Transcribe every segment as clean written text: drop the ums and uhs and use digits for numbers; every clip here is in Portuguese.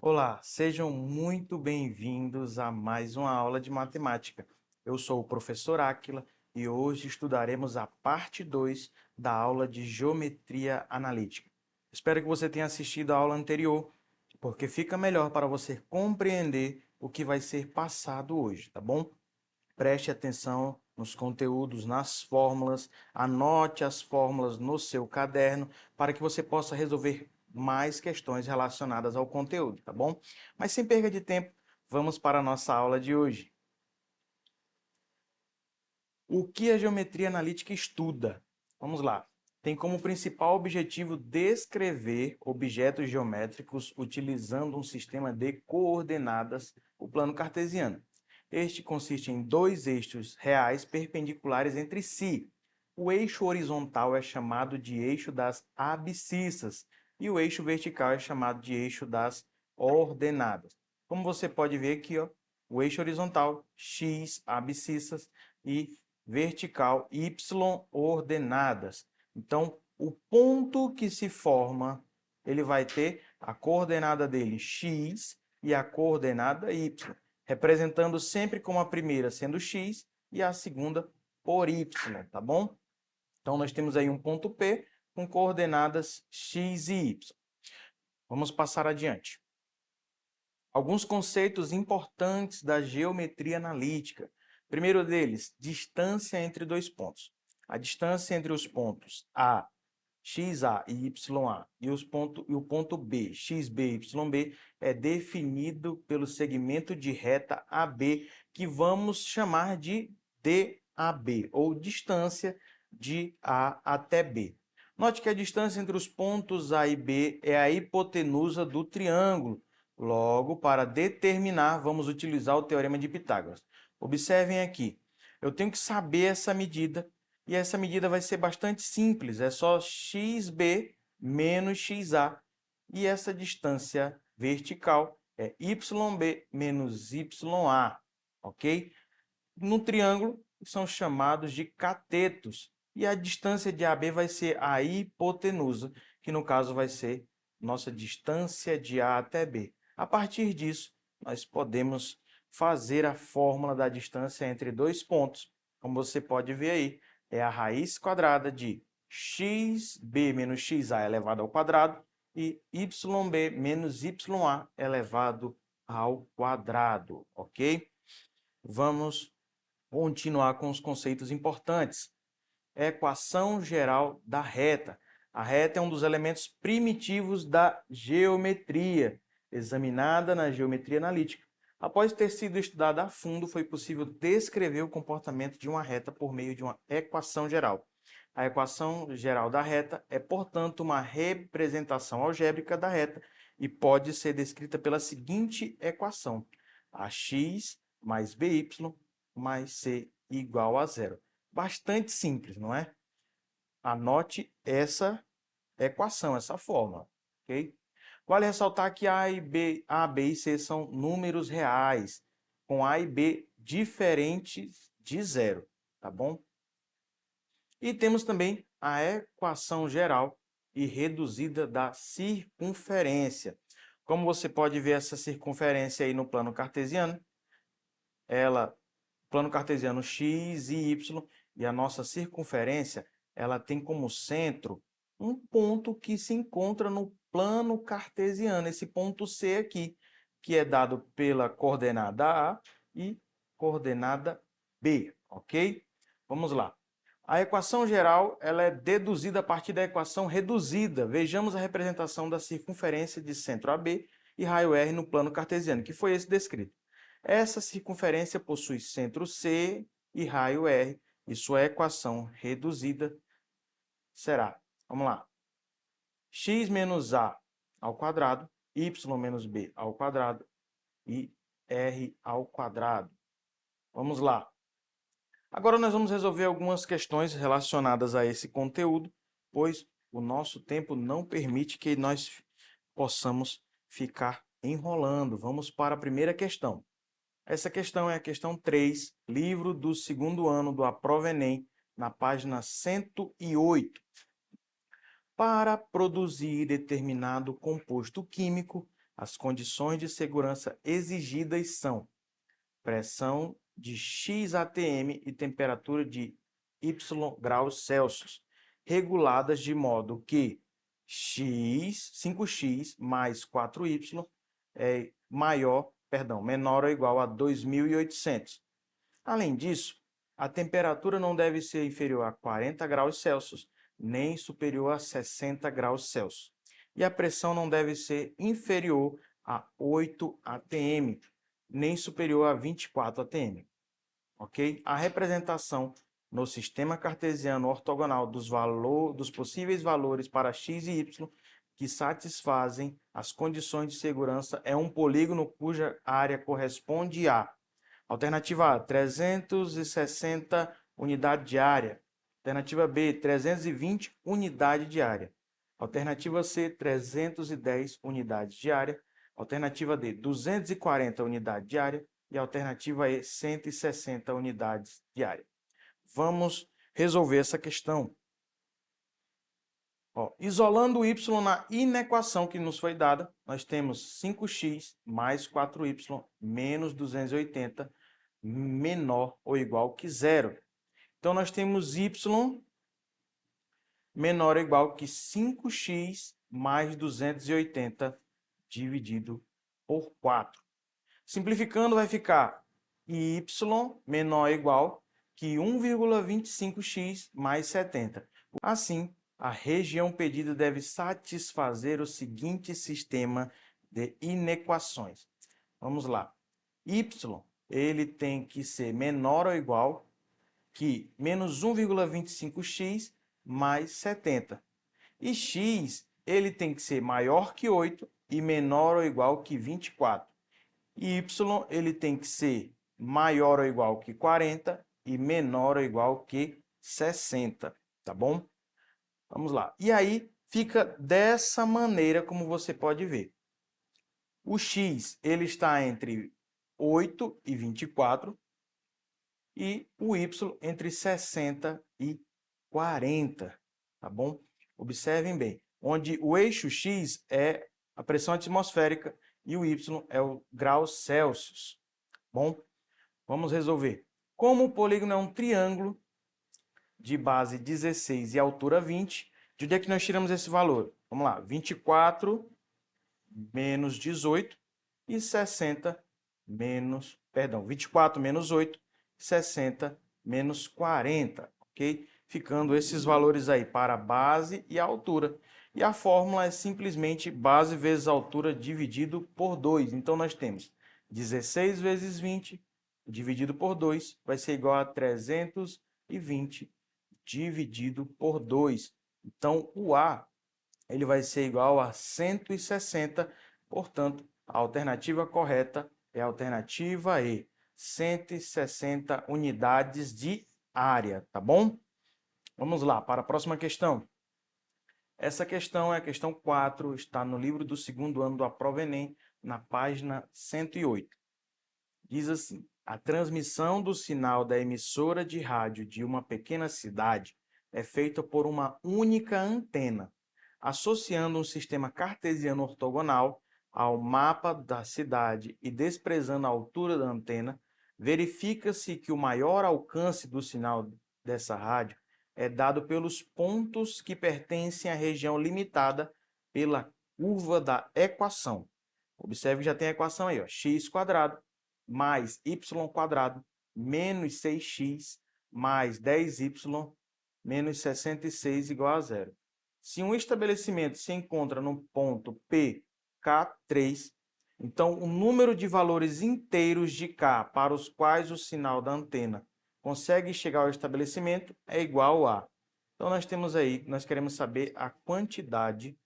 Olá, sejam muito bem-vindos a mais uma aula de matemática. Eu sou o professor Áquila e hoje estudaremos a parte 2 da aula de geometria analítica. Espero que você tenha assistido a aula anterior, porque fica melhor para você compreender o que vai ser passado hoje, tá bom? Preste atenção nos conteúdos, nas fórmulas, anote as fórmulas no seu caderno para que você possa resolver mais questões relacionadas ao conteúdo, tá bom? Mas sem perda de tempo, vamos para a nossa aula de hoje. O que a geometria analítica estuda? Vamos lá. Tem como principal objetivo descrever objetos geométricos utilizando um sistema de coordenadas, o plano cartesiano. Este consiste em dois eixos reais perpendiculares entre si. O eixo horizontal é chamado de eixo das abscissas e o eixo vertical é chamado de eixo das ordenadas. Como você pode ver aqui, ó, o eixo horizontal, x abscissas, e vertical, y ordenadas. Então, o ponto que se forma, ele vai ter a coordenada dele x e a coordenada y, representando sempre como a primeira sendo x e a segunda por y, tá bom? Então, nós temos aí um ponto P com coordenadas x e y. Vamos passar adiante. Alguns conceitos importantes da geometria analítica. Primeiro deles, distância entre dois pontos. A distância entre os pontos A, XA e YA e o ponto B, XB e YB, é definido pelo segmento de reta AB, que vamos chamar de DAB, ou distância de A até B. Note que a distância entre os pontos A e B é a hipotenusa do triângulo. Logo, para determinar, vamos utilizar o teorema de Pitágoras. Observem aqui, eu tenho que saber essa medida, e essa medida vai ser bastante simples, é só xb menos xa, e essa distância vertical é yb menos ya, ok? No triângulo, são chamados de catetos, e a distância de AB vai ser a hipotenusa, que no caso vai ser nossa distância de A até B. A partir disso, nós podemos fazer a fórmula da distância entre dois pontos. Como você pode ver aí, é a raiz quadrada de xb menos xa elevado ao quadrado e yb menos ya elevado ao quadrado, ok? Vamos continuar com os conceitos importantes. Equação geral da reta. A reta é um dos elementos primitivos da geometria, examinada na geometria analítica. Após ter sido estudada a fundo, foi possível descrever o comportamento de uma reta por meio de uma equação geral. A equação geral da reta é, portanto, uma representação algébrica da reta e pode ser descrita pela seguinte equação: ax mais by mais c igual a zero. Bastante simples, não é? Anote essa equação, essa fórmula, ok? Vale ressaltar que A, B e C são números reais, com A e B diferentes de zero, tá bom? E temos também a equação geral e reduzida da circunferência. Como você pode ver essa circunferência aí no plano cartesiano, plano cartesiano x e y, e a nossa circunferência, ela tem como centro um ponto que se encontra no plano cartesiano, esse ponto C aqui, que é dado pela coordenada A e coordenada B, ok? Vamos lá. A equação geral ela é deduzida a partir da equação reduzida. Vejamos a representação da circunferência de centro AB e raio R no plano cartesiano, que foi esse descrito. Essa circunferência possui centro C e raio R, e sua equação reduzida será, vamos lá, x menos a ao quadrado, y menos b ao quadrado e r ao quadrado. Vamos lá. Agora nós vamos resolver algumas questões relacionadas a esse conteúdo, pois o nosso tempo não permite que nós possamos ficar enrolando. Vamos para a primeira questão. Essa questão é a questão 3, livro do segundo ano do Aprova Enem, na página 108. Para produzir determinado composto químico, as condições de segurança exigidas são pressão de X atm e temperatura de Y graus Celsius, reguladas de modo que 5x mais 4y é menor ou igual a 2.800. Além disso, a temperatura não deve ser inferior a 40 graus Celsius, nem superior a 60 graus Celsius. E a pressão não deve ser inferior a 8 atm, nem superior a 24 atm. Ok? A representação no sistema cartesiano ortogonal dos possíveis valores para x e y que satisfazem as condições de segurança é um polígono cuja área corresponde a alternativa A, 360 unidade de área. Alternativa B, 320 unidade de área. Alternativa C, 310 unidades de área. Alternativa D, 240 unidades de área. E alternativa E, 160 unidades de área. Vamos resolver essa questão. Isolando o y na inequação que nos foi dada, nós temos 5x mais 4y menos 280 menor ou igual que zero. Então, nós temos y menor ou igual que 5x mais 280 dividido por 4. Simplificando, vai ficar y menor ou igual que 1,25x mais 70. Assim, a região pedida deve satisfazer o seguinte sistema de inequações. Vamos lá. Y, ele tem que ser menor ou igual que menos 1,25x mais 70. E x, ele tem que ser maior que 8 e menor ou igual que 24. E y, ele tem que ser maior ou igual que 40 e menor ou igual que 60, tá bom? Vamos lá. E aí, fica dessa maneira como você pode ver. O x, ele está entre 8 e 24 e o y entre 60 e 40, tá bom? Observem bem, onde o eixo x é a pressão atmosférica e o y é o graus Celsius, bom? Vamos resolver. Como o polígono é um triângulo de base 16 e altura 20, de onde é que nós tiramos esse valor? Vamos lá, 24 menos 18 e 60 24 menos 8, 60 menos 40, ok? Ficando esses valores aí para a base e a altura. E a fórmula é simplesmente base vezes altura dividido por 2. Então, nós temos 16 vezes 20 dividido por 2 vai ser igual a 320 dividido por 2. Então, o A ele vai ser igual a 160, portanto, a alternativa correta é a alternativa E, 160 unidades de área, tá bom? Vamos lá, para a próxima questão. Essa questão é a questão 4, está no livro do segundo ano do Aprova Enem, na página 108. Diz assim, a transmissão do sinal da emissora de rádio de uma pequena cidade é feita por uma única antena, associando um sistema cartesiano ortogonal ao mapa da cidade e desprezando a altura da antena, verifica-se que o maior alcance do sinal dessa rádio é dado pelos pontos que pertencem à região limitada pela curva da equação. Observe que já tem a equação aí, ó, x² mais y² menos 6x mais 10y menos 66 igual a zero. Se um estabelecimento se encontra no ponto PK3, então o número de valores inteiros de K para os quais o sinal da antena consegue chegar ao estabelecimento é igual a... Então nós temos aí, nós queremos saber a quantidade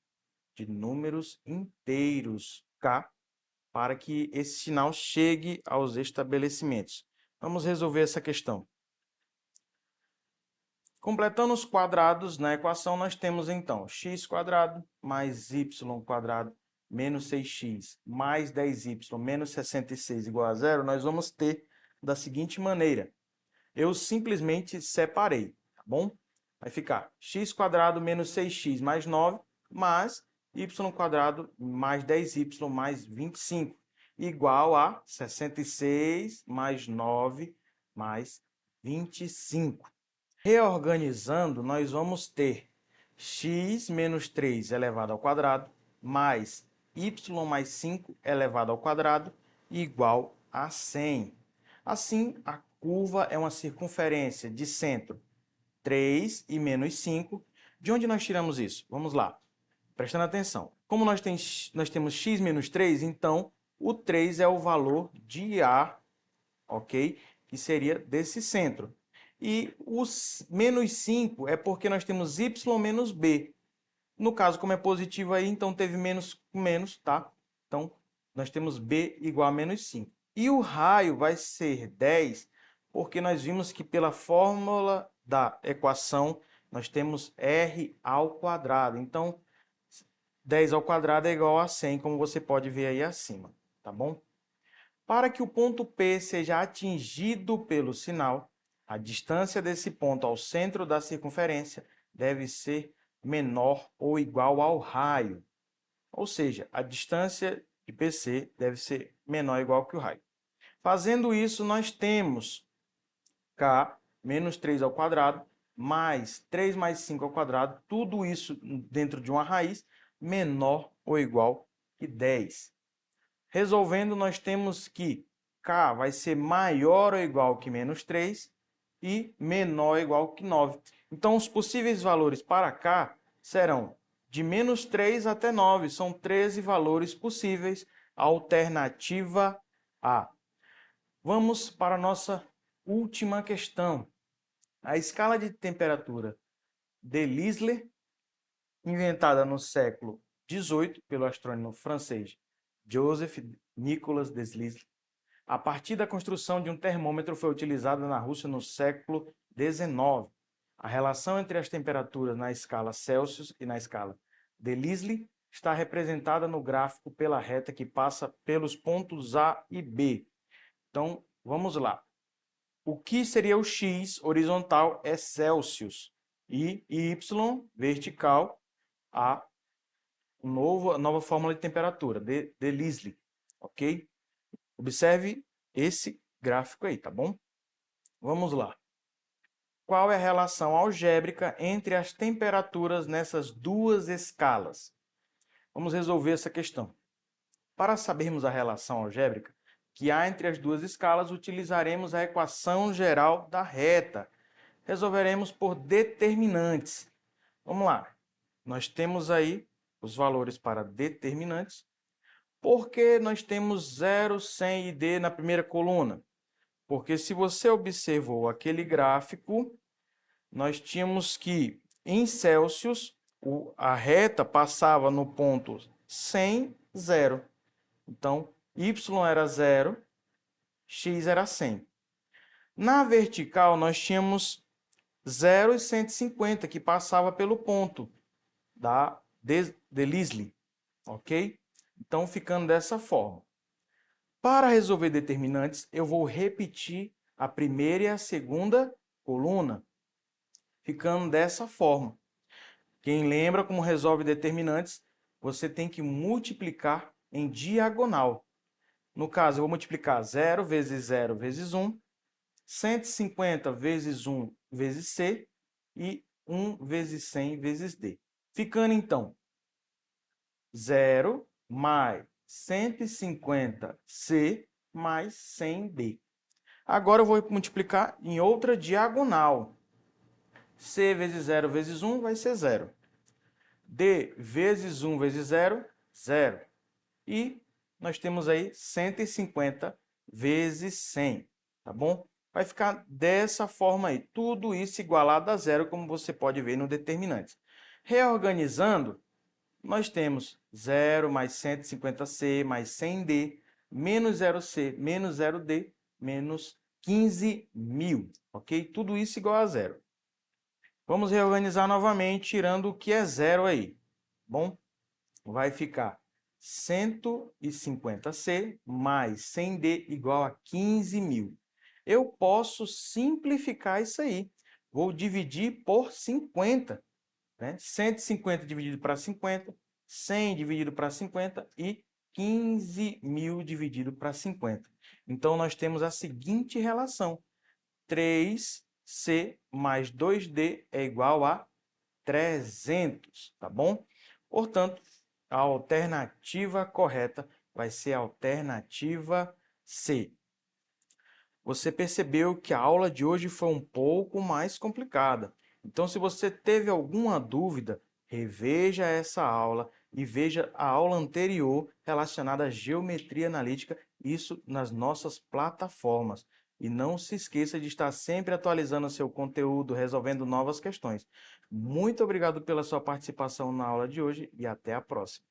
de números inteiros K para que esse sinal chegue aos estabelecimentos. Vamos resolver essa questão. Completando os quadrados na equação, nós temos então x² mais y² menos 6x mais 10y menos 66 igual a zero. Nós vamos ter da seguinte maneira. Eu simplesmente separei, tá bom? Vai ficar x² menos 6x mais 9 mais y² mais 10y mais 25 igual a 66 mais 9 mais 25. Reorganizando, nós vamos ter x menos 3 elevado ao quadrado mais y mais 5 elevado ao quadrado igual a 100. Assim, a curva é uma circunferência de centro 3 e menos 5. De onde nós tiramos isso? Vamos lá, prestando atenção. Como nós temos x menos 3, então o 3 é o valor de A, ok? Que seria desse centro. E o menos 5 é porque nós temos y menos b. No caso, como é positivo aí, então teve menos com menos, tá? Então, nós temos b igual a menos 5. E o raio vai ser 10, porque nós vimos que pela fórmula da equação, nós temos r ao quadrado. Então, 10 ao quadrado é igual a 100, como você pode ver aí acima, tá bom? Para que o ponto P seja atingido pelo sinal, a distância desse ponto ao centro da circunferência deve ser menor ou igual ao raio. Ou seja, a distância de PC deve ser menor ou igual que o raio. Fazendo isso, nós temos K menos 3 ao quadrado mais 3 mais 5 ao quadrado, tudo isso dentro de uma raiz menor ou igual que 10. Resolvendo, nós temos que K vai ser maior ou igual que menos 3 e menor ou igual que 9. Então, os possíveis valores para K serão de menos 3 até 9. São 13 valores possíveis. Alternativa A. Vamos para a nossa última questão. A escala de temperatura de Lisle, inventada no século XVIII pelo astrônomo francês Joseph Nicolas Delisle, a partir da construção de um termômetro, foi utilizada na Rússia no século XIX. A relação entre as temperaturas na escala Celsius e na escala Delisle está representada no gráfico pela reta que passa pelos pontos A e B. Então, vamos lá. O que seria o x horizontal é Celsius e y vertical a nova fórmula de temperatura, de Delisle, ok? Observe esse gráfico aí, tá bom? Vamos lá. Qual é a relação algébrica entre as temperaturas nessas duas escalas? Vamos resolver essa questão. Para sabermos a relação algébrica que há entre as duas escalas, utilizaremos a equação geral da reta. Resolveremos por determinantes. Vamos lá. Nós temos aí os valores para determinantes. Por que nós temos 0, 100 e D na primeira coluna? Porque se você observou aquele gráfico, nós tínhamos que em Celsius a reta passava no ponto 100, 0. Então, y era 0, x era 100. Na vertical, nós tínhamos 0 e 150, que passava pelo ponto da Delisle, ok? Então, ficando dessa forma. Para resolver determinantes, eu vou repetir a primeira e a segunda coluna, ficando dessa forma. Quem lembra como resolve determinantes, você tem que multiplicar em diagonal. No caso, eu vou multiplicar 0 vezes 0 vezes 1, 150 vezes 1 vezes C e 1 vezes 100 vezes D. Ficando, então, 0 mais 150C mais 100D. Agora eu vou multiplicar em outra diagonal. C vezes 0 vezes 1 vai ser 0. D vezes 1 vezes 0, 0. E nós temos aí 150 vezes 100, tá bom? Vai ficar dessa forma aí, tudo isso igualado a zero, como você pode ver no determinante. Reorganizando, nós temos 0 mais 150C mais 100D, menos 0C, menos 0D, menos 15.000, ok? Tudo isso igual a zero. Vamos reorganizar novamente, tirando o que é zero aí. Bom, vai ficar 150C mais 100D igual a 15.000. Eu posso simplificar isso aí. Vou dividir por 50. Né? 150 dividido para 50, 100 dividido para 50 e 15.000 dividido para 50. Então, nós temos a seguinte relação. 3C mais 2D é igual a 300, tá bom? Portanto, a alternativa correta vai ser a alternativa C. Você percebeu que a aula de hoje foi um pouco mais complicada. Então, se você teve alguma dúvida, reveja essa aula e veja a aula anterior relacionada à geometria analítica, isso nas nossas plataformas. E não se esqueça de estar sempre atualizando seu conteúdo, resolvendo novas questões. Muito obrigado pela sua participação na aula de hoje e até a próxima.